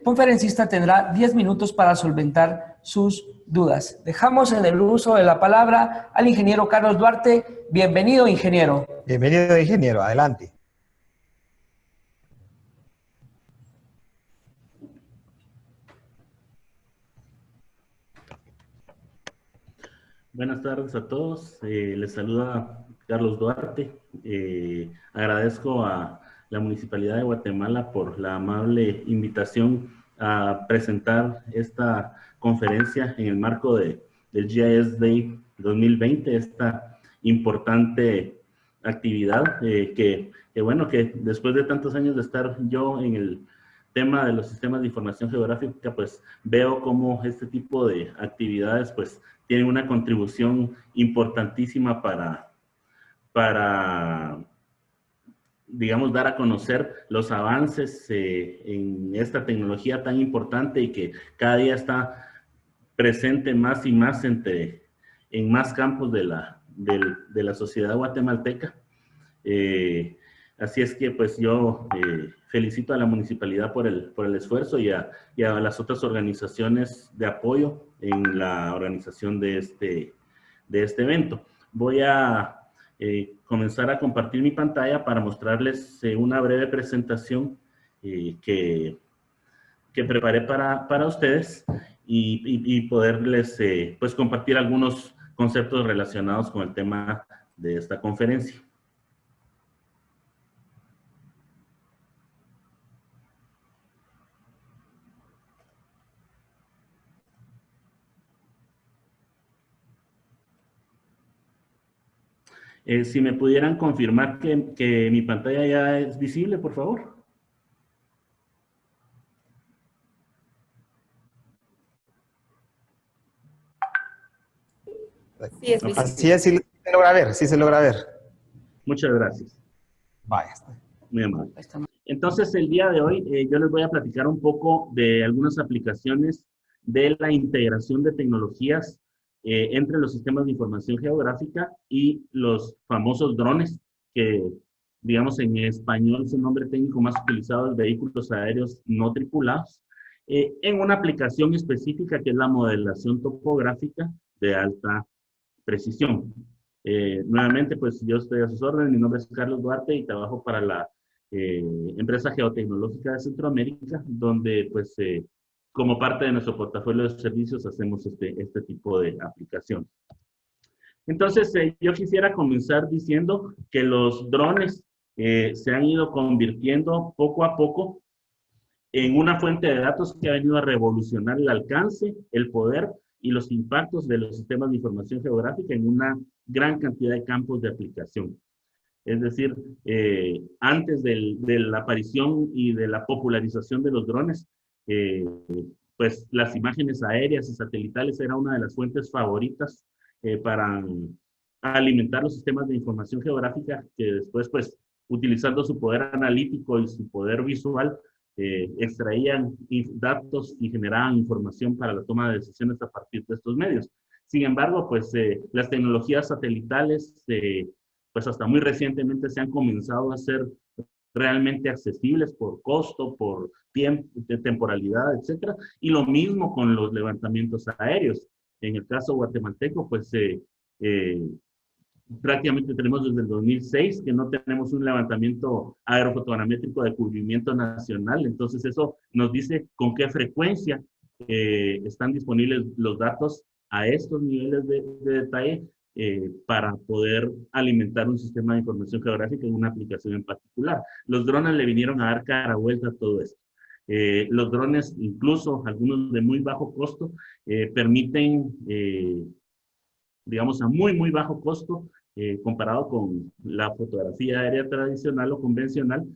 conferencista tendrá 10 minutos para solventar sus dudas. Dejamos en el uso de la palabra al ingeniero Carlos Duarte. Bienvenido, ingeniero. Bienvenido, ingeniero. Adelante. Buenas tardes a todos. Les saluda Carlos Duarte. Agradezco a la Municipalidad de Guatemala por la amable invitación a presentar esta conferencia en el marco del GIS Day 2020, esta importante actividad que después de tantos años de estar yo en el tema de los sistemas de información geográfica, pues veo cómo este tipo de actividades pues tienen una contribución importantísima para digamos, dar a conocer los avances en esta tecnología tan importante y que cada día está presente más y más en más campos de la sociedad guatemalteca. Así es que pues yo felicito a la municipalidad por el esfuerzo y a las otras organizaciones de apoyo en la organización de este evento. Voy a comenzar a compartir mi pantalla para mostrarles una breve presentación que preparé para ustedes y poderles pues compartir algunos conceptos relacionados con el tema de esta conferencia. Si me pudieran confirmar que mi pantalla ya es visible, por favor. Sí, es visible. Así es, sí se logra ver, sí se logra ver. Muchas gracias. Vaya. Muy amable. Entonces, el día de hoy yo les voy a platicar un poco de algunas aplicaciones de la integración de tecnologías entre los sistemas de información geográfica y los famosos drones, que digamos en español su nombre técnico más utilizado es vehículos aéreos no tripulados, en una aplicación específica que es la modelación topográfica de alta precisión. Nuevamente, pues yo estoy a sus órdenes, mi nombre es Carlos Duarte y trabajo para la empresa geotecnológica de Centroamérica, donde pues como parte de nuestro portafolio de servicios hacemos este tipo de aplicación. Entonces, yo quisiera comenzar diciendo que los drones se han ido convirtiendo poco a poco en una fuente de datos que ha venido a revolucionar el alcance, el poder y los impactos de los sistemas de información geográfica en una gran cantidad de campos de aplicación. Es decir, antes de la aparición y de la popularización de los drones, pues las imágenes aéreas y satelitales era una de las fuentes favoritas para alimentar los sistemas de información geográfica que después, pues, utilizando su poder analítico y su poder visual, extraían datos y generaban información para la toma de decisiones a partir de estos medios. Sin embargo, pues las tecnologías satelitales, pues hasta muy recientemente se han comenzado a ser realmente accesibles por costo, por tiempo, temporalidad, etcétera. Y lo mismo con los levantamientos aéreos. En el caso guatemalteco, pues prácticamente tenemos desde el 2006 que no tenemos un levantamiento aerofotogramétrico de cubrimiento nacional. Entonces eso nos dice con qué frecuencia están disponibles los datos a estos niveles de detalle para poder alimentar un sistema de información geográfica en una aplicación en particular. Los drones le vinieron a dar cara vuelta a todo esto. Los drones, incluso algunos de muy bajo costo, permiten, digamos, a muy bajo costo, comparado con la fotografía aérea tradicional o convencional,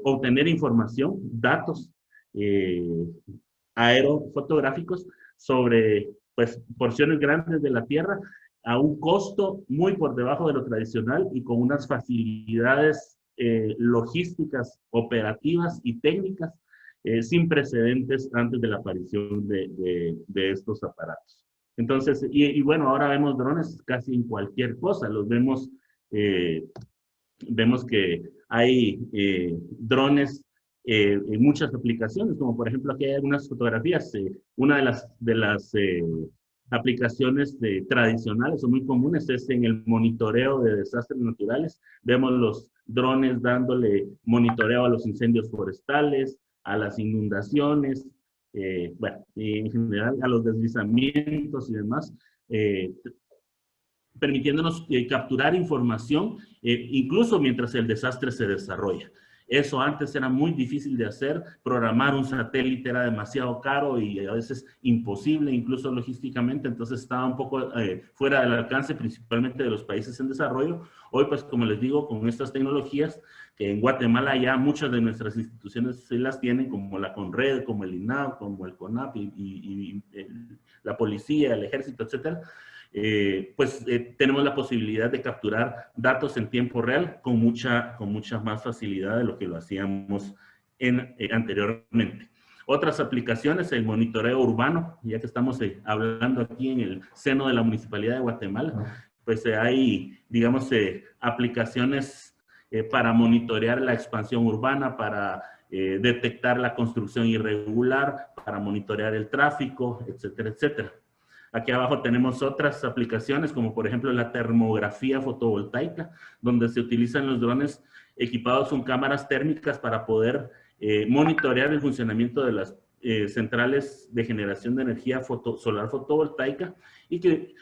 obtener información, datos aerofotográficos sobre pues, porciones grandes de la Tierra a un costo muy por debajo de lo tradicional y con unas facilidades logísticas, operativas y técnicas sin precedentes antes de la aparición de estos aparatos. Entonces, y bueno, ahora vemos drones casi en cualquier cosa, los vemos, vemos que hay drones en muchas aplicaciones, como por ejemplo aquí hay algunas fotografías. Una de las aplicaciones tradicionales o muy comunes es en el monitoreo de desastres naturales. Vemos los drones dándole monitoreo a los incendios forestales, a las inundaciones, bueno, en general a los deslizamientos y demás, permitiéndonos capturar información incluso mientras el desastre se desarrolla. Eso antes era muy difícil de hacer, programar un satélite era demasiado caro y a veces imposible, incluso logísticamente, entonces estaba un poco fuera del alcance, principalmente de los países en desarrollo. Hoy, pues, como les digo, con estas tecnologías, que en Guatemala ya muchas de nuestras instituciones sí las tienen, como la CONRED, como el INAH, como el CONAP y la policía, el ejército, etcétera. Tenemos la posibilidad de capturar datos en tiempo real con mucha más facilidad de lo que lo hacíamos anteriormente. Otras aplicaciones, el monitoreo urbano, ya que estamos hablando aquí en el seno de la Municipalidad de Guatemala, pues hay, digamos, aplicaciones para monitorear la expansión urbana, para detectar la construcción irregular, para monitorear el tráfico, etcétera, etcétera. Aquí abajo tenemos otras aplicaciones, como por ejemplo la termografía fotovoltaica, donde se utilizan los drones equipados con cámaras térmicas para poder monitorear el funcionamiento de las centrales de generación de energía solar fotovoltaica y que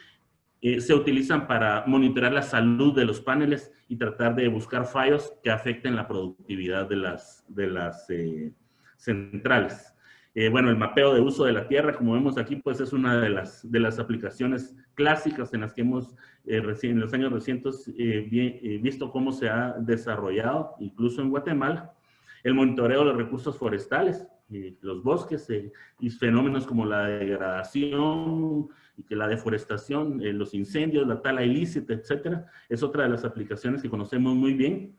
se utilizan para monitorear la salud de los paneles y tratar de buscar fallos que afecten la productividad de las centrales. Bueno, el mapeo de uso de la tierra, como vemos aquí, pues es una de las aplicaciones clásicas en las que hemos en los años recientes visto cómo se ha desarrollado, incluso en Guatemala. El monitoreo de los recursos forestales, los bosques y fenómenos como la degradación y que la deforestación, los incendios, la tala ilícita, etcétera, es otra de las aplicaciones que conocemos muy bien.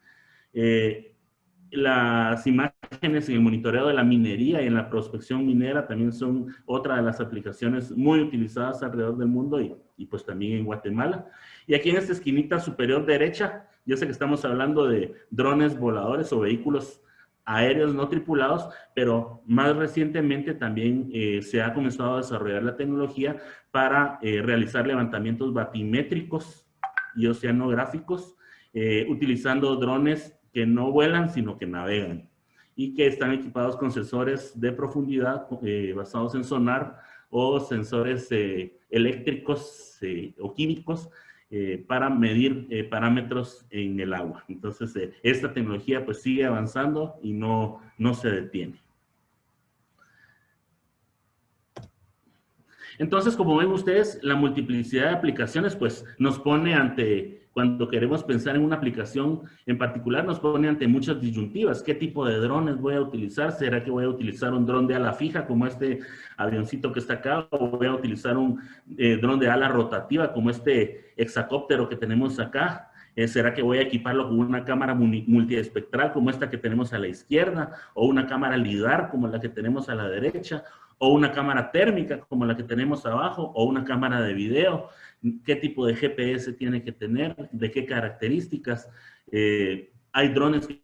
Las imágenes en el monitoreo de la minería y en la prospección minera también son otra de las aplicaciones muy utilizadas alrededor del mundo y pues también en Guatemala. Y aquí en esta esquinita superior derecha, yo sé que estamos hablando de drones voladores o vehículos aéreos no tripulados, pero más recientemente también se ha comenzado a desarrollar la tecnología para realizar levantamientos batimétricos y oceanográficos utilizando drones que no vuelan, sino que navegan y que están equipados con sensores de profundidad basados en sonar o sensores eléctricos o químicos para medir parámetros en el agua. Entonces, esta tecnología pues sigue avanzando y no se detiene. Entonces, como ven ustedes, la multiplicidad de aplicaciones pues nos pone ante, cuando queremos pensar en una aplicación en particular, nos pone ante muchas disyuntivas. ¿Qué tipo de drones voy a utilizar? ¿Será que voy a utilizar un dron de ala fija como este avioncito que está acá? ¿O voy a utilizar un dron de ala rotativa como este hexacóptero que tenemos acá? ¿Será que voy a equiparlo con una cámara multiespectral como esta que tenemos a la izquierda? ¿O una cámara LIDAR como la que tenemos a la derecha? ¿O una cámara térmica como la que tenemos abajo? ¿O una cámara de video? ¿Qué tipo de GPS tiene que tener? ¿De qué características? Hay drones que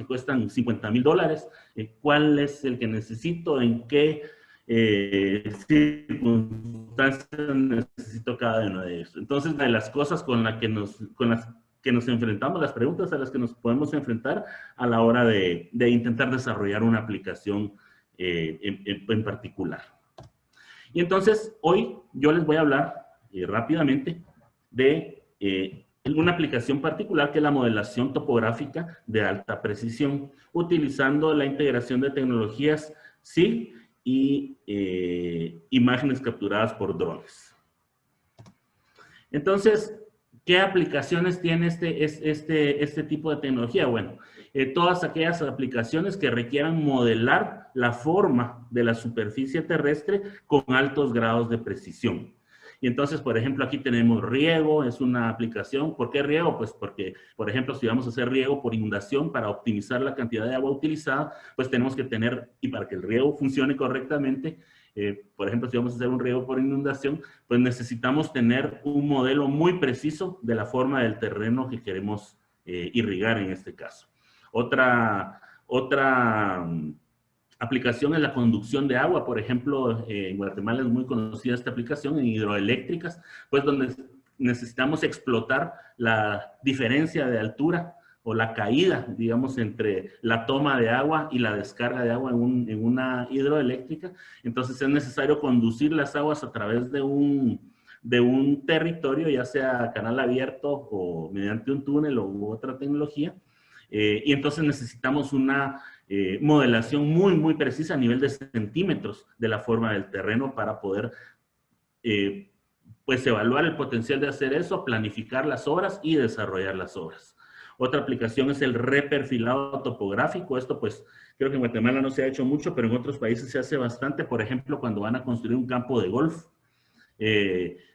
cuestan $50,000. ¿Cuál es el que necesito? ¿En qué circunstancias necesito cada uno de ellos? Entonces, de las cosas con las que nos enfrentamos, las preguntas a las que nos podemos enfrentar a la hora de intentar desarrollar una aplicación en particular. Y entonces, hoy yo les voy a hablar rápidamente de una aplicación particular que es la modelación topográfica de alta precisión, utilizando la integración de tecnologías SIG y imágenes capturadas por drones. Entonces, ¿qué aplicaciones tiene este tipo de tecnología? Bueno, todas aquellas aplicaciones que requieran modelar la forma de la superficie terrestre con altos grados de precisión. Y entonces, por ejemplo, aquí tenemos riego, es una aplicación. ¿Por qué riego? Pues porque, por ejemplo, si vamos a hacer riego por inundación para optimizar la cantidad de agua utilizada, pues tenemos que tener, y para que el riego funcione correctamente, por ejemplo, si vamos a hacer un riego por inundación, pues necesitamos tener un modelo muy preciso de la forma del terreno que queremos irrigar en este caso. Otra aplicación es la conducción de agua. Por ejemplo, en Guatemala es muy conocida esta aplicación en hidroeléctricas, pues donde necesitamos explotar la diferencia de altura o la caída, digamos, entre la toma de agua y la descarga de agua en una hidroeléctrica. Entonces es necesario conducir las aguas a través de un territorio, ya sea canal abierto o mediante un túnel u otra tecnología. Y entonces necesitamos una modelación muy, muy precisa a nivel de centímetros de la forma del terreno para poder pues evaluar el potencial de hacer eso, planificar las obras y desarrollar las obras. Otra aplicación es el reperfilado topográfico. Esto pues creo que en Guatemala no se ha hecho mucho, pero en otros países se hace bastante. Por ejemplo, cuando van a construir un campo de golf.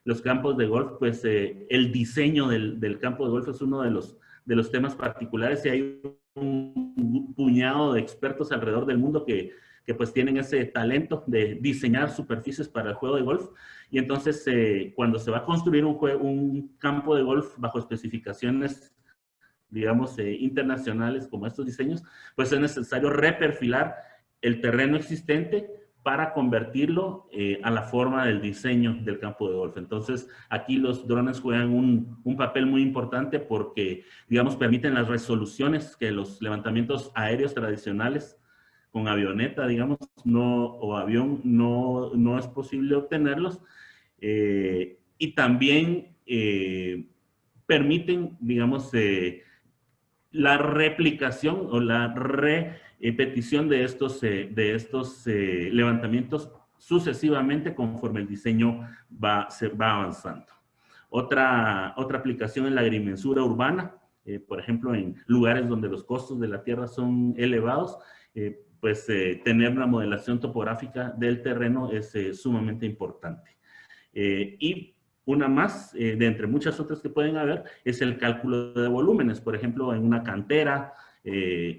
Los campos de golf, pues el diseño del campo de golf es uno de los temas particulares y hay un puñado de expertos alrededor del mundo que pues tienen ese talento de diseñar superficies para el juego de golf. Y entonces cuando se va a construir un campo de golf bajo especificaciones, digamos, internacionales como estos diseños, pues es necesario reperfilar el terreno existente para convertirlo a la forma del diseño del campo de golf. Entonces, aquí los drones juegan un papel muy importante porque, digamos, permiten las resoluciones que los levantamientos aéreos tradicionales con avioneta, digamos, o avión, no es posible obtenerlos. Y también permiten, digamos, la replicación o la repetición de estos levantamientos sucesivamente conforme el diseño va avanzando. Otra aplicación es la agrimensura urbana. Por ejemplo, en lugares donde los costos de la tierra son elevados, pues tener una modelación topográfica del terreno es sumamente importante. Y una más, de entre muchas otras que pueden haber, es el cálculo de volúmenes. Por ejemplo, en una cantera,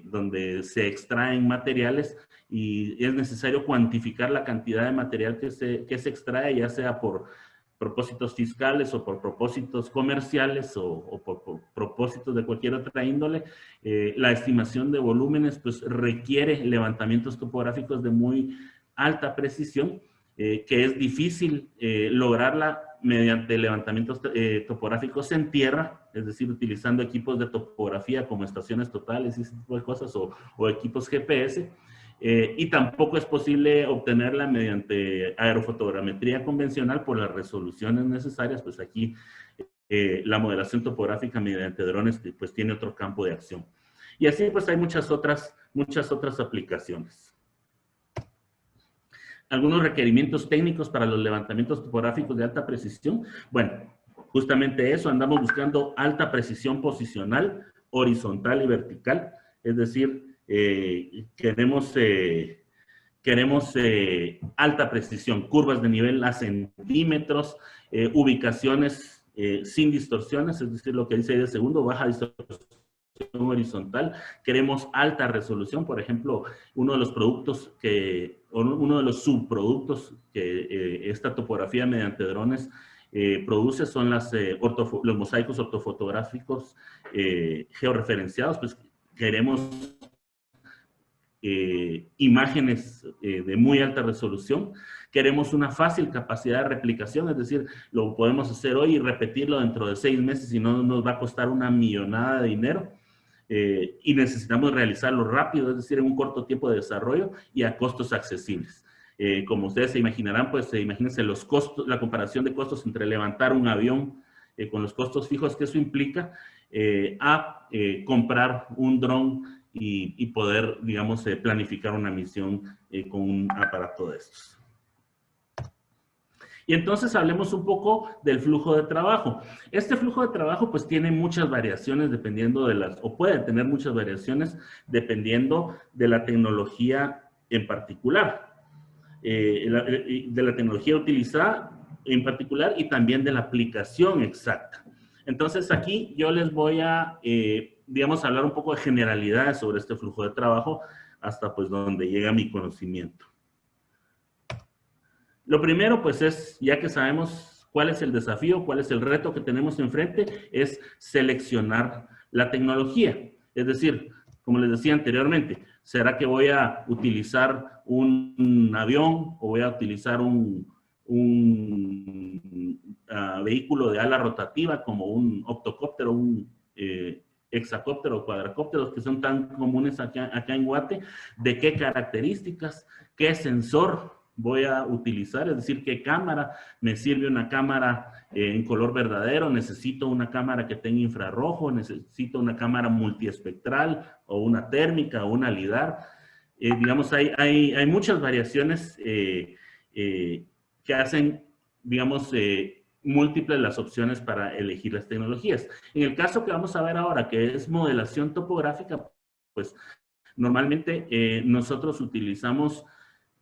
donde se extraen materiales y es necesario cuantificar la cantidad de material que se extrae, ya sea por propósitos fiscales o por propósitos comerciales o por propósitos de cualquier otra índole. La estimación de volúmenes pues requiere levantamientos topográficos de muy alta precisión, que es difícil lograrla mediante levantamientos topográficos en tierra, es decir, utilizando equipos de topografía como estaciones totales y ese tipo de cosas, o equipos GPS, y tampoco es posible obtenerla mediante aerofotogrametría convencional por las resoluciones necesarias. Pues aquí la modelación topográfica mediante drones pues tiene otro campo de acción. Y así pues hay muchas otras aplicaciones. Algunos requerimientos técnicos para los levantamientos topográficos de alta precisión. Bueno, justamente eso, andamos buscando alta precisión posicional, horizontal y vertical. Es decir, queremos alta precisión, curvas de nivel a centímetros, ubicaciones sin distorsiones, es decir, lo que dice ahí de segundo, baja distorsión horizontal. Queremos alta resolución. Por ejemplo, uno de los subproductos que esta topografía mediante drones produce son los mosaicos ortofotográficos georreferenciados. Pues queremos imágenes de muy alta resolución. Queremos una fácil capacidad de replicación, es decir, lo podemos hacer hoy y repetirlo dentro de 6 meses y no nos va a costar una millonada de dinero. Y necesitamos realizarlo rápido, es decir, en un corto tiempo de desarrollo y a costos accesibles. Como ustedes se imaginarán, pues imagínense los costos, la comparación de costos entre levantar un avión con los costos fijos que eso implica a comprar un dron y poder, digamos, planificar una misión con un aparato de estos. Y entonces hablemos un poco del flujo de trabajo. Este flujo de trabajo pues tiene muchas variaciones dependiendo o puede tener muchas variaciones dependiendo de la tecnología en particular. De la tecnología utilizada en particular y también de la aplicación exacta. Entonces aquí yo les voy a, digamos, hablar un poco de generalidades sobre este flujo de trabajo hasta pues donde llega mi conocimiento. Lo primero, pues es, ya que sabemos cuál es el desafío, cuál es el reto que tenemos enfrente, es seleccionar la tecnología. Es decir, como les decía anteriormente, ¿será que voy a utilizar un avión o voy a utilizar un vehículo de ala rotativa como un octocóptero, un hexacóptero o cuadracópteros que son tan comunes acá en Guate? ¿De qué características? ¿Qué sensor voy a utilizar? Es decir, ¿qué cámara? ¿Me sirve una cámara en color verdadero? ¿Necesito una cámara que tenga infrarrojo? ¿Necesito una cámara multiespectral o una térmica o una lidar? Digamos, hay muchas variaciones que hacen, digamos, múltiples las opciones para elegir las tecnologías. En el caso que vamos a ver ahora, que es modelación topográfica, pues normalmente nosotros utilizamos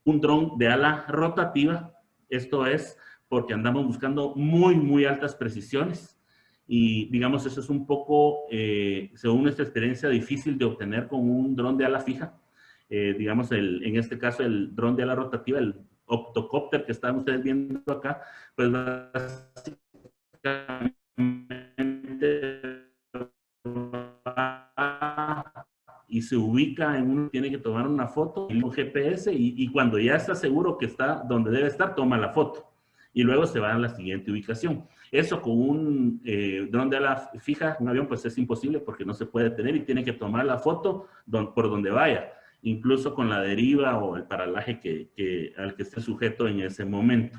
un dron de ala rotativa. Esto es porque andamos buscando muy altas precisiones y, digamos, eso es un poco, según nuestra experiencia, difícil de obtener con un dron de ala fija. Digamos, en este caso, el dron de ala rotativa, el octocóptero que están ustedes viendo acá, pues básicamente y se ubica en uno, tiene que tomar una foto y un GPS y cuando ya está seguro que está donde debe estar, toma la foto y luego se va a la siguiente ubicación. Eso con un dron de ala fija, un avión, pues es imposible porque no se puede tener y tiene que tomar la foto por donde vaya, incluso con la deriva o el paralaje al que esté sujeto en ese momento.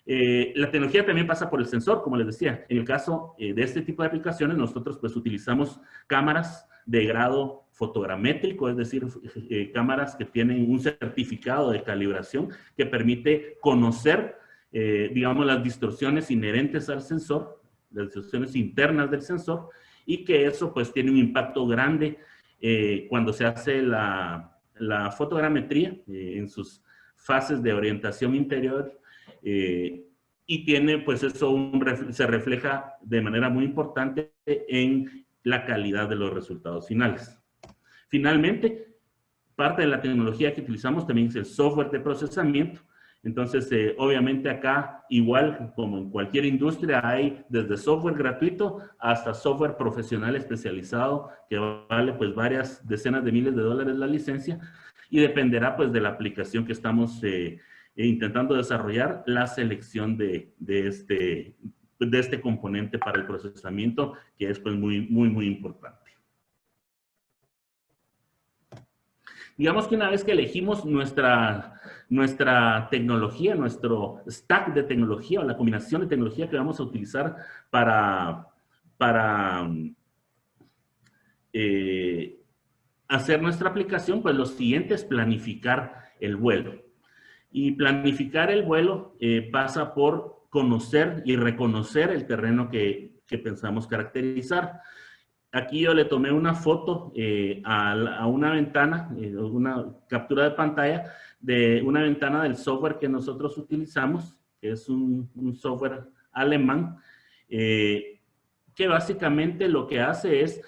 La tecnología también pasa por el sensor, como les decía. En el caso de este tipo de aplicaciones, nosotros pues utilizamos cámaras de grado fotogramétrico, es decir, cámaras que tienen un certificado de calibración que permite conocer, digamos, las distorsiones inherentes al sensor, las distorsiones internas del sensor, y que eso pues tiene un impacto grande cuando se hace la fotogrametría en sus fases de orientación interior, y tiene pues eso se refleja de manera muy importante en la calidad de los resultados finales. Finalmente, parte de la tecnología que utilizamos también es el software de procesamiento. Entonces, obviamente acá, igual como en cualquier industria, hay desde software gratuito hasta software profesional especializado que vale pues varias decenas de miles de dólares la licencia y dependerá pues de la aplicación que estamos intentando desarrollar, la selección de este componente para el procesamiento, que es pues muy importante. Digamos que una vez que elegimos nuestra tecnología, nuestro stack de tecnología o la combinación de tecnología que vamos a utilizar para hacer nuestra aplicación, pues lo siguiente es planificar el vuelo. Y planificar el vuelo pasa por conocer y reconocer el terreno que pensamos caracterizar. Aquí yo le tomé una foto a una ventana, una captura de pantalla de una ventana del software que nosotros utilizamos, que es un software alemán, que básicamente lo que hace es,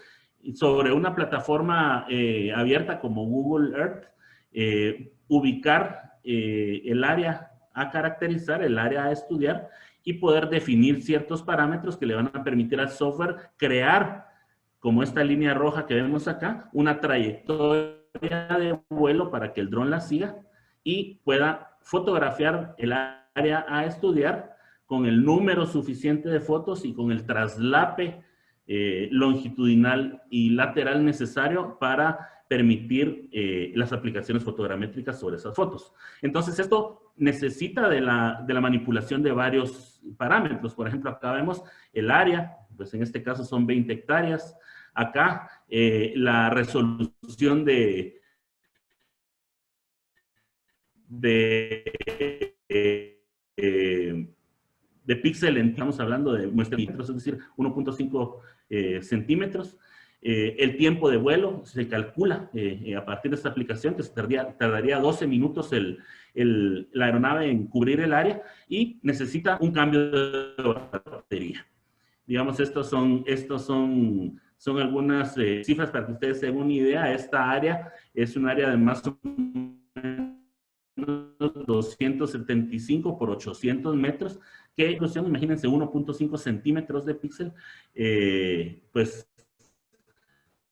sobre una plataforma abierta como Google Earth, ubicar el área a caracterizar, el área a estudiar y poder definir ciertos parámetros que le van a permitir al software crear, como esta línea roja que vemos acá, una trayectoria de vuelo para que el dron la siga y pueda fotografiar el área a estudiar con el número suficiente de fotos y con el traslape longitudinal y lateral necesario para permitir las aplicaciones fotogramétricas sobre esas fotos. Entonces, esto necesita de la manipulación de varios parámetros. Por ejemplo, acá vemos el área, pues en este caso son 20 hectáreas. Acá, la resolución de píxel, estamos hablando de muestra de metros, es decir, 1.5 centímetros. El tiempo de vuelo se calcula a partir de esta aplicación, que tardaría 12 minutos la aeronave en cubrir el área y necesita un cambio de batería. Digamos, estos son algunas cifras para que ustedes se den una idea. Esta área es un área de más o menos 275 por 800 metros, que, imagínense, 1.5 centímetros de píxel, pues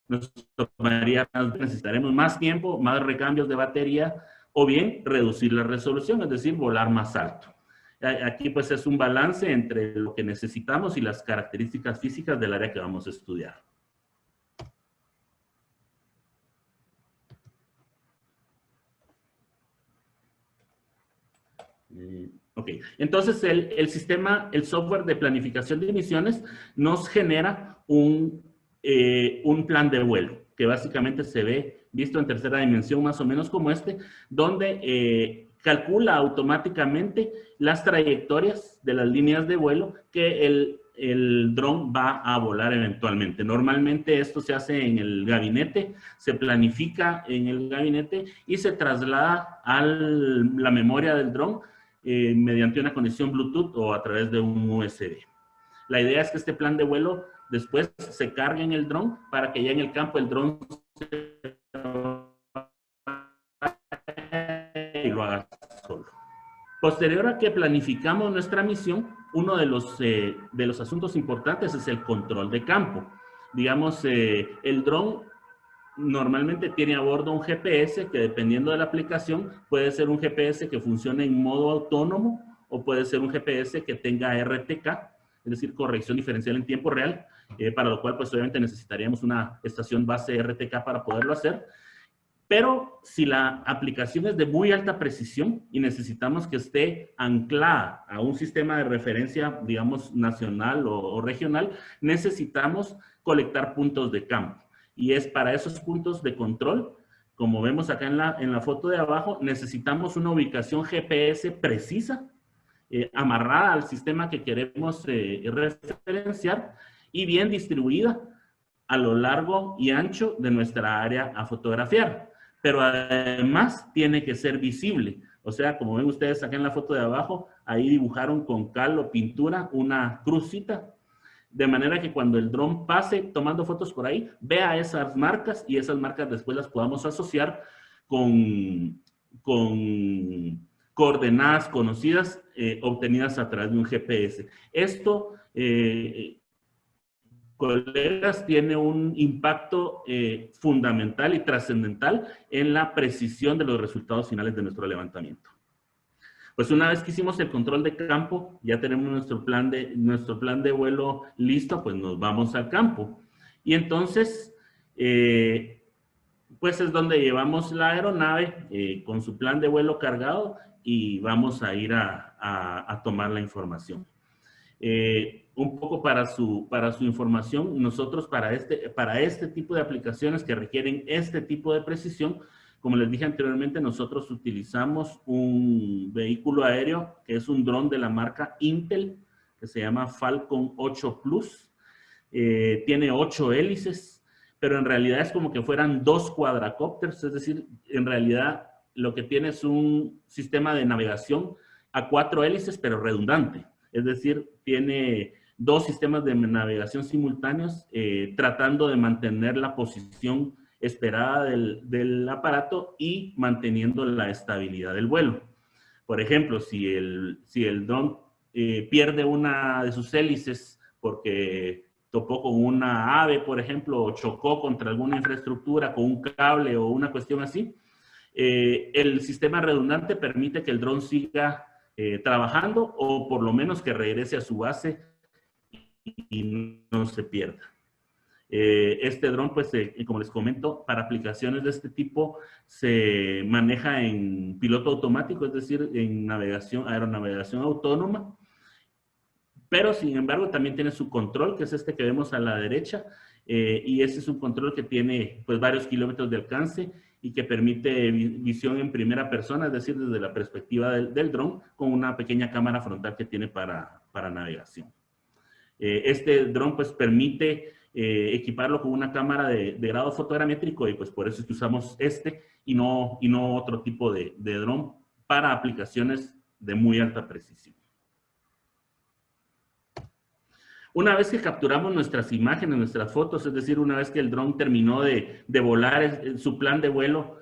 necesitaremos más tiempo, más recambios de batería, o bien reducir la resolución, es decir, volar más alto. Aquí pues es un balance entre lo que necesitamos y las características físicas del área que vamos a estudiar. Ok, entonces el sistema, el software de planificación de emisiones nos genera un plan de vuelo, que básicamente se ve visto en tercera dimensión más o menos como este, donde calcula automáticamente las trayectorias de las líneas de vuelo que el dron va a volar eventualmente. Normalmente esto se hace en el gabinete, se planifica en el gabinete y se traslada a la memoria del dron mediante una conexión Bluetooth o a través de un USB. La idea es que este plan de vuelo después se cargue en el dron para que ya en el campo el dron y lo haga solo. Posterior a que planificamos nuestra misión, uno de los asuntos importantes es el control de campo. Digamos, el dron normalmente tiene a bordo un GPS que, dependiendo de la aplicación, puede ser un GPS que funcione en modo autónomo o puede ser un GPS que tenga RTK, es decir, corrección diferencial en tiempo real, para lo cual pues obviamente necesitaríamos una estación base RTK para poderlo hacer. Pero si la aplicación es de muy alta precisión y necesitamos que esté anclada a un sistema de referencia, digamos, nacional o regional, necesitamos colectar puntos de campo. Y es para esos puntos de control, como vemos acá en la foto de abajo, necesitamos una ubicación GPS precisa, amarrada al sistema que queremos referenciar y bien distribuida a lo largo y ancho de nuestra área a fotografiar. Pero además tiene que ser visible. O sea, como ven ustedes acá en la foto de abajo, ahí dibujaron con cal o pintura una crucita, de manera que cuando el dron pase tomando fotos por ahí, vea esas marcas y esas marcas después las podamos asociar con coordenadas conocidas obtenidas a través de un GPS. Esto, colegas, tiene un impacto fundamental y trascendental en la precisión de los resultados finales de nuestro levantamiento. Pues una vez que hicimos el control de campo, ya tenemos nuestro plan de vuelo listo, pues nos vamos al campo. Y entonces, pues es donde llevamos la aeronave con su plan de vuelo cargado y vamos a ir a tomar la información. Un poco para su información, nosotros para este tipo de aplicaciones que requieren este tipo de precisión, como les dije anteriormente, nosotros utilizamos un vehículo aéreo que es un dron de la marca Intel, que se llama Falcon 8 Plus. Tiene 8 hélices, pero en realidad es como que fueran 2 cuadracópteros, es decir, en realidad lo que tiene es un sistema de navegación a 4 hélices, pero redundante. Es decir, tiene 2 sistemas de navegación simultáneos tratando de mantener la posición esperada del aparato y manteniendo la estabilidad del vuelo. Por ejemplo, si el dron pierde una de sus hélices porque topó con una ave, por ejemplo, o chocó contra alguna infraestructura con un cable o una cuestión así, el sistema redundante permite que el dron siga trabajando o por lo menos que regrese a su base y no se pierda. Este dron, pues, como les comento, para aplicaciones de este tipo se maneja en piloto automático, es decir, en aeronavegación autónoma, pero sin embargo también tiene su control, que es este que vemos a la derecha, y ese es un control que tiene pues varios kilómetros de alcance y que permite visión en primera persona, es decir, desde la perspectiva del dron, con una pequeña cámara frontal que tiene para navegación. Este dron pues permite equiparlo con una cámara de grado fotogramétrico y pues por eso es que usamos y no otro tipo de dron para aplicaciones de muy alta precisión. Una vez que capturamos nuestras imágenes, nuestras fotos, es decir, una vez que el dron terminó de volar su plan de vuelo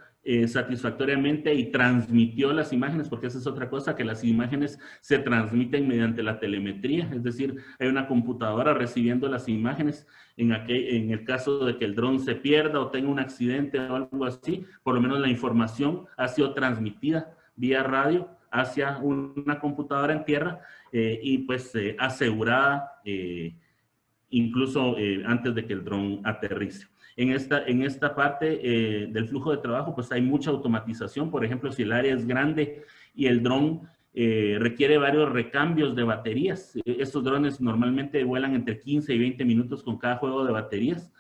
satisfactoriamente y transmitió las imágenes, porque esa es otra cosa, que las imágenes se transmiten mediante la telemetría, es decir, hay una computadora recibiendo las imágenes. En el caso de que el dron se pierda o tenga un accidente o algo así, por lo menos la información ha sido transmitida vía radio hacia una computadora en tierra y pues asegurada incluso antes de que el dron aterrice. En esta parte del flujo de trabajo, pues hay mucha automatización. Por ejemplo, si el área es grande y el dron requiere varios recambios de baterías. Estos drones normalmente vuelan entre 15 y 20 minutos con cada juego de baterías.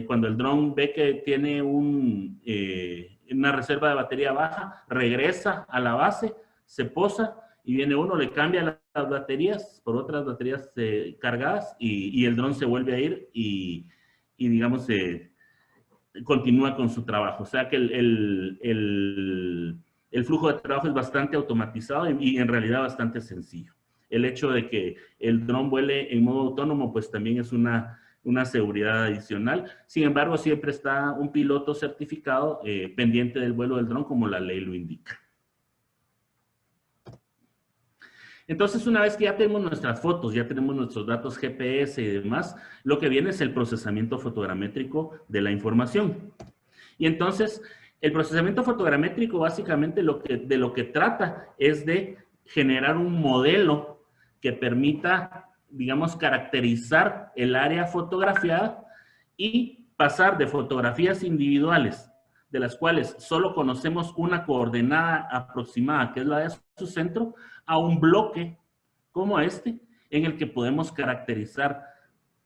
Cuando el dron ve que tiene una reserva de batería baja, regresa a la base, se posa y viene uno, le cambia las baterías por otras baterías cargadas y el dron se vuelve a ir y digamos, continúa con su trabajo. O sea que el flujo de trabajo es bastante automatizado y en realidad bastante sencillo. El hecho de que el dron vuele en modo autónomo, pues también es una seguridad adicional. Sin embargo, siempre está un piloto certificado pendiente del vuelo del dron, como la ley lo indica. Entonces, una vez que ya tenemos nuestras fotos, ya tenemos nuestros datos GPS y demás, lo que viene es el procesamiento fotogramétrico de la información. Y entonces, el procesamiento fotogramétrico básicamente de lo que trata es de generar un modelo que permita, digamos, caracterizar el área fotografiada y pasar de fotografías individuales, de las cuales solo conocemos una coordenada aproximada, que es la de su centro, a un bloque como este, en el que podemos caracterizar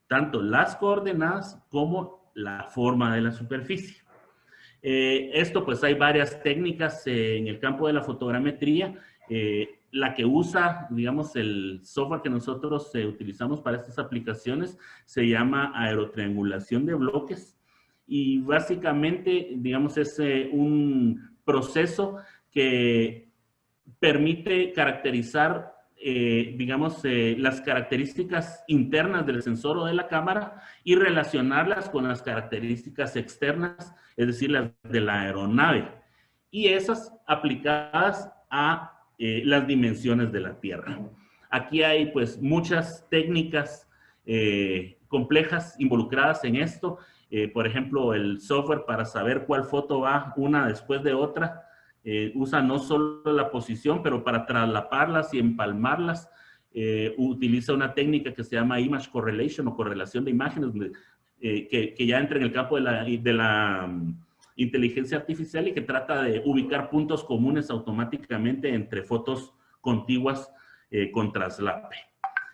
tanto las coordenadas como la forma de la superficie. Esto pues hay varias técnicas en el campo de la fotogrametría. La que usa, digamos, el software que nosotros utilizamos para estas aplicaciones se llama aerotriangulación de bloques y básicamente, digamos, es un proceso que permite caracterizar, digamos, las características internas del sensor o de la cámara y relacionarlas con las características externas, es decir, las de la aeronave, y esas aplicadas a las dimensiones de la Tierra. Aquí hay, pues, muchas técnicas complejas involucradas en esto. Por ejemplo, el software para saber cuál foto va una después de otra, usa no solo la posición, pero para traslaparlas y empalmarlas, utiliza una técnica que se llama image correlation o correlación de imágenes, que ya entra en el campo de la inteligencia artificial y que trata de ubicar puntos comunes automáticamente entre fotos contiguas con traslape.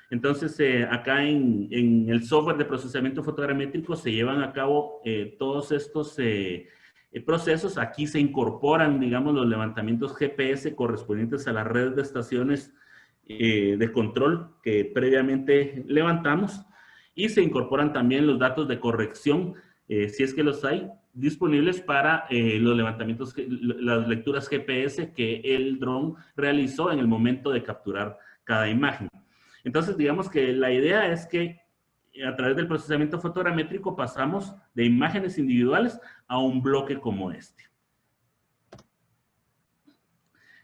Entonces, acá en el software de procesamiento fotogramétrico se llevan a cabo todos estos procesos. Aquí se incorporan, digamos, los levantamientos GPS correspondientes a la red de estaciones de control que previamente levantamos y se incorporan también los datos de corrección, si es que los hay, disponibles para los levantamientos, las lecturas GPS que el dron realizó en el momento de capturar cada imagen. Entonces, digamos que la idea es que a través del procesamiento fotogramétrico pasamos de imágenes individuales a un bloque como este.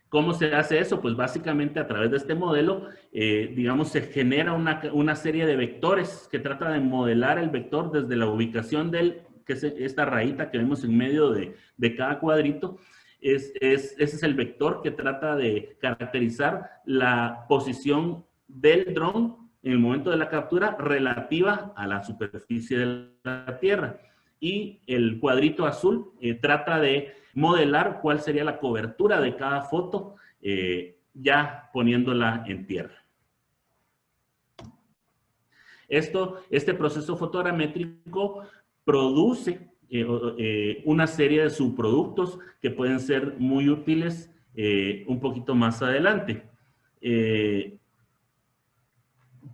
¿Cómo se hace eso? Pues básicamente a través de este modelo, digamos, se genera una serie de vectores que trata de modelar el vector desde la ubicación que es esta rayita que vemos en medio de cada cuadrito. Ese es el vector que trata de caracterizar la posición del dron en el momento de la captura relativa a la superficie de la Tierra. Y el cuadrito azul trata de modelar cuál sería la cobertura de cada foto ya poniéndola en tierra. Este proceso fotogramétrico produce una serie de subproductos que pueden ser muy útiles un poquito más adelante.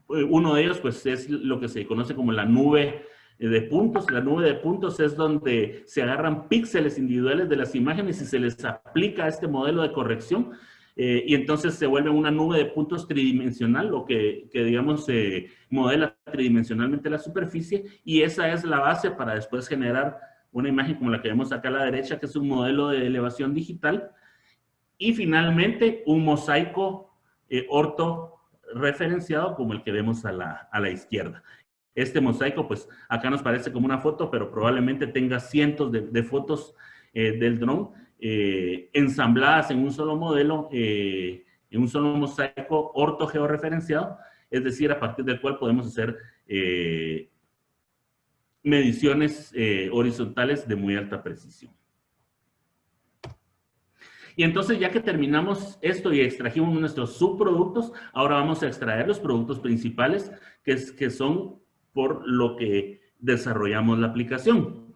Uno de ellos, pues, es lo que se conoce como la nube de puntos. La nube de puntos es donde se agarran píxeles individuales de las imágenes y se les aplica este modelo de corrección y entonces se vuelve una nube de puntos tridimensional, lo que digamos, modela tridimensionalmente la superficie, y esa es la base para después generar una imagen como la que vemos acá a la derecha, que es un modelo de elevación digital, y finalmente un mosaico ortorreferenciado como el que vemos a la izquierda. Este mosaico, pues acá nos parece como una foto, pero probablemente tenga cientos de fotos del dron ensambladas en un solo modelo, en un solo mosaico ortogeorreferenciado, es decir, a partir del cual podemos hacer mediciones horizontales de muy alta precisión. Y entonces, ya que terminamos esto y extrajimos nuestros subproductos, ahora vamos a extraer los productos principales, que son por lo que desarrollamos la aplicación.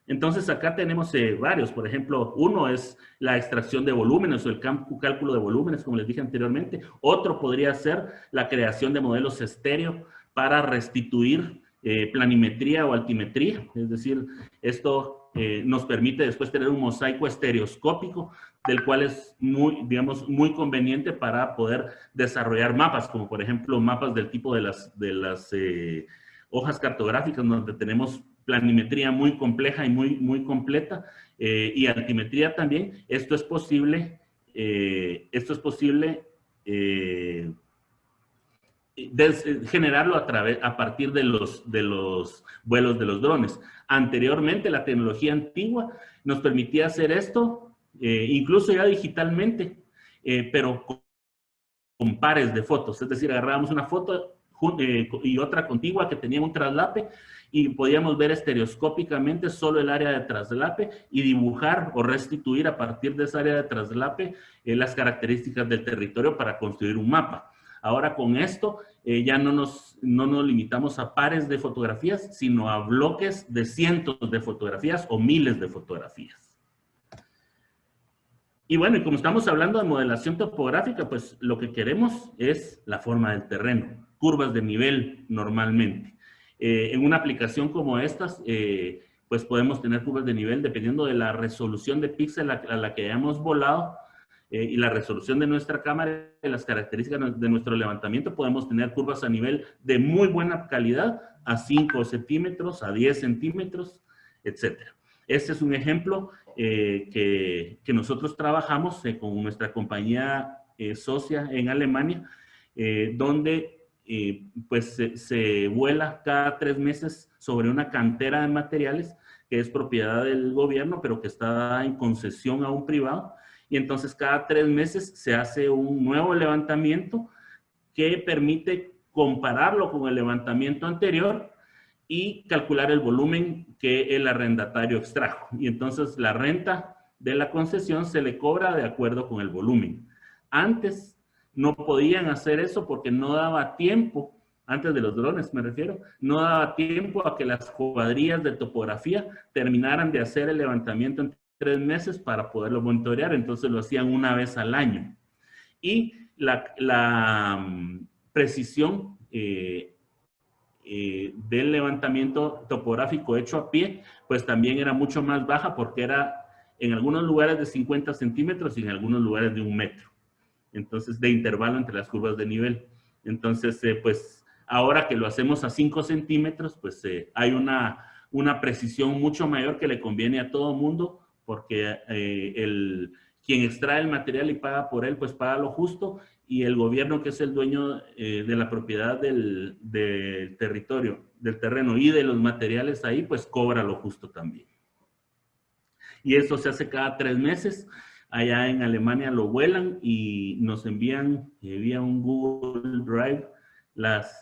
Entonces, acá tenemos varios. Por ejemplo, uno es la extracción de volúmenes o el cálculo de volúmenes, como les dije anteriormente. Otro podría ser la creación de modelos estéreo para restituir planimetría o altimetría. Es decir, esto nos permite después tener un mosaico estereoscópico, del cual es muy, digamos, muy conveniente para poder desarrollar mapas, como por ejemplo mapas del tipo de las hojas cartográficas, donde tenemos planimetría muy compleja y muy completa, y altimetría también. Esto es posible generarlo a partir de los vuelos de los drones. Anteriormente, la tecnología antigua nos permitía hacer esto, incluso ya digitalmente, pero con pares de fotos. Es decir, agarrábamos una foto y otra contigua que tenía un traslape, y podíamos ver estereoscópicamente solo el área de traslape y dibujar o restituir a partir de esa área de traslape las características del territorio para construir un mapa. Ahora con esto ya no nos limitamos a pares de fotografías, sino a bloques de cientos de fotografías o miles de fotografías. Y bueno, y como estamos hablando de modelación topográfica, pues lo que queremos es la forma del terreno, curvas de nivel normalmente. En una aplicación como estas, pues podemos tener curvas de nivel dependiendo de la resolución de píxel a la que hayamos volado, y la resolución de nuestra cámara y las características de nuestro levantamiento. Podemos tener curvas a nivel de muy buena calidad, a 5 centímetros, a 10 centímetros, etc. Este es un ejemplo que nosotros trabajamos con nuestra compañía socia en Alemania, donde pues se vuela cada 3 meses sobre una cantera de materiales que es propiedad del gobierno, pero que está en concesión a un privado. Y entonces cada 3 meses se hace un nuevo levantamiento que permite compararlo con el levantamiento anterior y calcular el volumen que el arrendatario extrajo. Y entonces la renta de la concesión se le cobra de acuerdo con el volumen. Antes no podían hacer eso porque no daba tiempo, antes de los drones me refiero, no daba tiempo a que las cuadrillas de topografía terminaran de hacer el levantamiento en 3 meses para poderlo monitorear. Entonces lo hacían una vez al año. Y la precisión del levantamiento topográfico hecho a pie, pues también era mucho más baja, porque era en algunos lugares de 50 centímetros y en algunos lugares de 1 metro. Entonces, de intervalo entre las curvas de nivel. Entonces, pues ahora que lo hacemos a 5 centímetros, pues hay una precisión mucho mayor que le conviene a todo mundo, porque quien extrae el material y paga por él, pues paga lo justo, y el gobierno, que es el dueño de la propiedad del territorio, del terreno y de los materiales ahí, pues cobra lo justo también. Y eso se hace cada 3 meses. Allá en Alemania lo vuelan y nos envían vía un Google Drive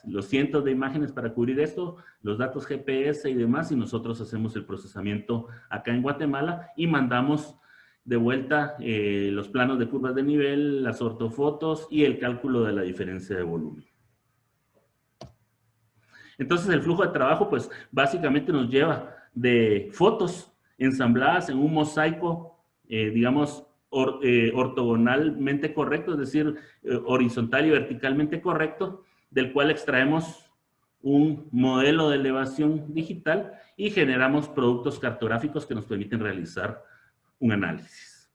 los cientos de imágenes para cubrir esto, los datos GPS y demás, y nosotros hacemos el procesamiento acá en Guatemala y mandamos de vuelta los planos de curvas de nivel, las ortofotos y el cálculo de la diferencia de volumen. Entonces el flujo de trabajo, pues básicamente nos lleva de fotos ensambladas en un mosaico, digamos, ortogonalmente correcto, es decir, horizontal y verticalmente correcto, del cual extraemos un modelo de elevación digital y generamos productos cartográficos que nos permiten realizar un análisis.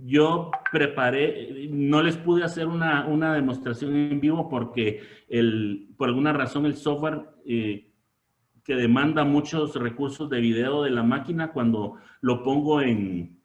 Yo preparé, no les pude hacer una demostración en vivo porque por alguna razón el software que demanda muchos recursos de video de la máquina cuando lo pongo en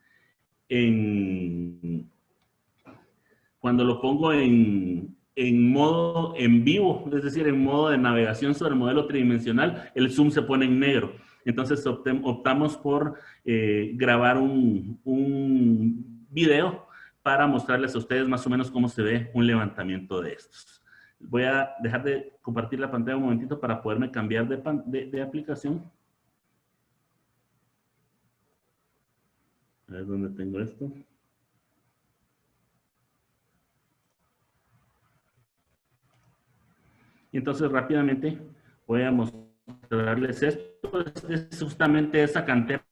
modo en vivo, es decir, en modo de navegación sobre el modelo tridimensional, el zoom se pone en negro. Entonces optamos por grabar un video para mostrarles a ustedes más o menos cómo se ve un levantamiento de estos. Voy a dejar de compartir la pantalla un momentito para poderme cambiar de aplicación. A ver dónde tengo esto. Y entonces rápidamente voy a mostrarles esto. Es justamente esa cantera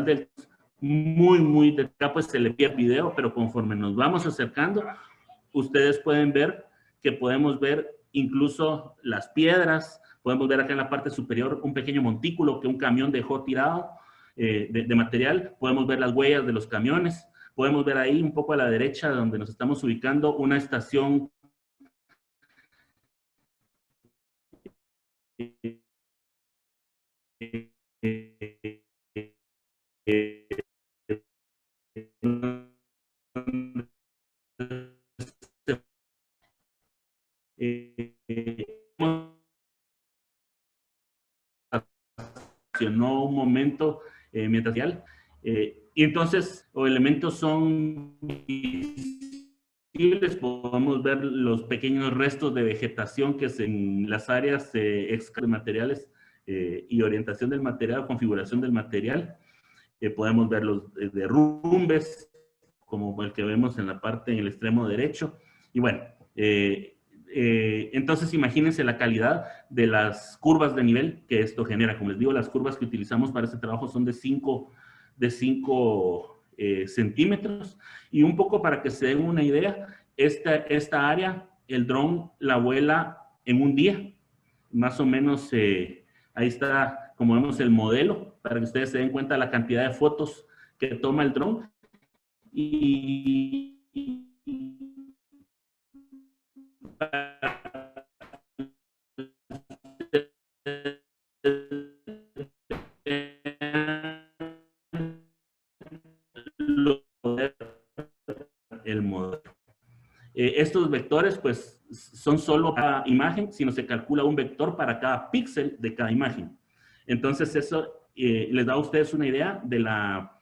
del muy de acá, pues se le pierde el video, pero conforme nos vamos acercando, ustedes pueden ver que podemos ver incluso las piedras, podemos ver acá en la parte superior un pequeño montículo que un camión dejó tirado de material, podemos ver las huellas de los camiones, podemos ver ahí un poco a la derecha donde nos estamos ubicando una estación un momento mientras y entonces los elementos son visibles, podemos ver los pequeños restos de vegetación que es en las áreas de materiales y orientación del material, configuración del material. Podemos ver los derrumbes, como el que vemos en la parte, en el extremo derecho. Y bueno, entonces imagínense la calidad de las curvas de nivel que esto genera. Como les digo, las curvas que utilizamos para este trabajo son de 5 centímetros. Y un poco para que se den una idea, esta área, el dron la vuela en un día. Más o menos, ahí está, como vemos, el modelo, para que ustedes se den cuenta de la cantidad de fotos que toma el dron. Y el modelo. Estos vectores, pues, son solo cada imagen, sino se calcula un vector para cada píxel de cada imagen. Entonces, eso les da a ustedes una idea de la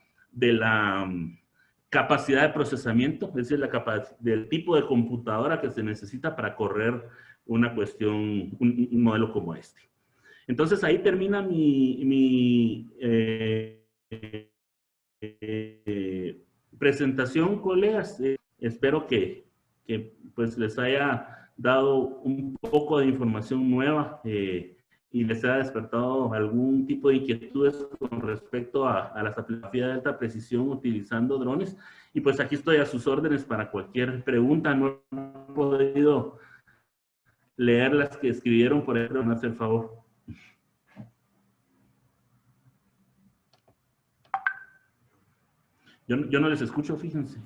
capacidad de procesamiento, es decir, del tipo de computadora que se necesita para correr una cuestión, un modelo como este. Entonces, ahí termina mi presentación, colegas. Espero que pues les haya dado un poco de información nueva y les haya despertado algún tipo de inquietudes con respecto a la fotografía de alta precisión utilizando drones. Y pues aquí estoy a sus órdenes para cualquier pregunta. No he podido leer las que escribieron, por ejemplo, me hace el favor. Yo no les escucho, fíjense.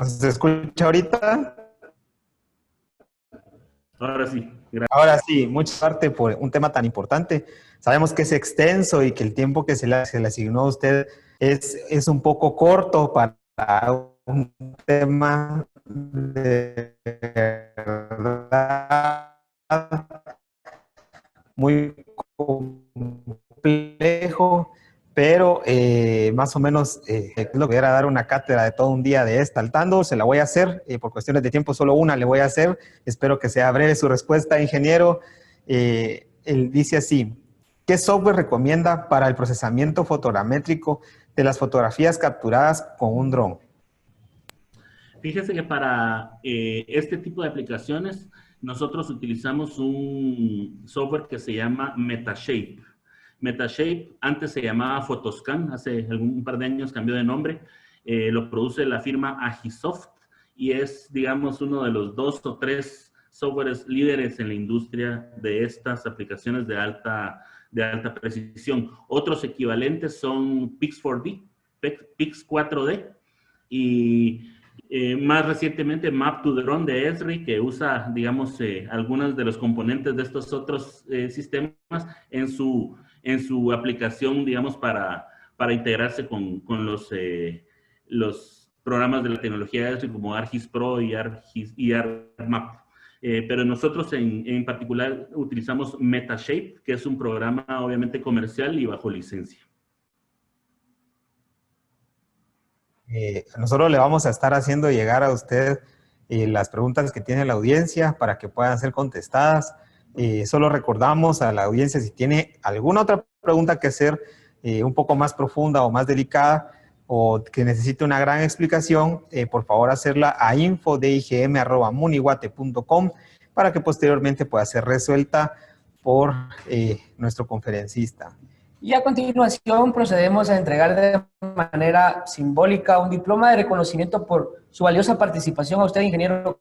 ¿Se escucha ahorita? Ahora sí. Gracias. Ahora sí, mucha suerte por un tema tan importante. Sabemos que es extenso y que el tiempo que se le asignó a usted es un poco corto para un tema de verdad muy complejo. Pero más o menos lo que era dar una cátedra de todo un día de esta al tanto, se la voy a hacer, por cuestiones de tiempo solo una le voy a hacer, espero que sea breve su respuesta, ingeniero. Él dice así, ¿qué software recomienda para el procesamiento fotogramétrico de las fotografías capturadas con un dron? Fíjese que para este tipo de aplicaciones nosotros utilizamos un software que se llama Metashape. Metashape antes se llamaba Photoscan, hace un par de años cambió de nombre, lo produce la firma Agisoft y es, digamos, uno de los 2 o 3 softwares líderes en la industria de estas aplicaciones de alta precisión. Otros equivalentes son Pix4D, Pix4D y más recientemente Map2Drone de Esri, que usa, digamos, algunos de los componentes de estos otros sistemas en su aplicación, digamos, para integrarse con los programas de la tecnología de Esri como ArcGIS Pro y ArcMap. Pero nosotros en particular utilizamos Metashape, que es un programa obviamente comercial y bajo licencia. Nosotros le vamos a estar haciendo llegar a usted las preguntas que tiene la audiencia para que puedan ser contestadas. Solo recordamos a la audiencia, si tiene alguna otra pregunta que hacer un poco más profunda o más delicada o que necesite una gran explicación, por favor hacerla a info.digm@munihuate.com para que posteriormente pueda ser resuelta por nuestro conferencista. Y a continuación procedemos a entregar de manera simbólica un diploma de reconocimiento por su valiosa participación a usted, ingeniero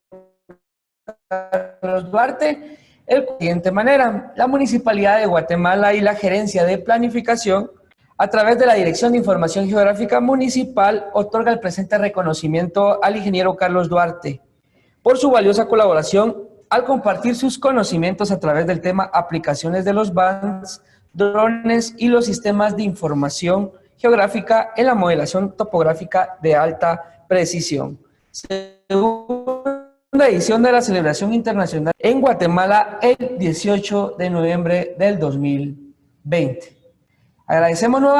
Carlos Duarte, de la siguiente manera. La Municipalidad de Guatemala y la Gerencia de Planificación, a través de la Dirección de Información Geográfica Municipal, otorga el presente reconocimiento al ingeniero Carlos Duarte por su valiosa colaboración al compartir sus conocimientos a través del tema aplicaciones de los bands, drones y los sistemas de información geográfica en la modelación topográfica de alta precisión. Segunda edición de la celebración internacional en Guatemala el 18 de noviembre del 2020. Agradecemos nuevamente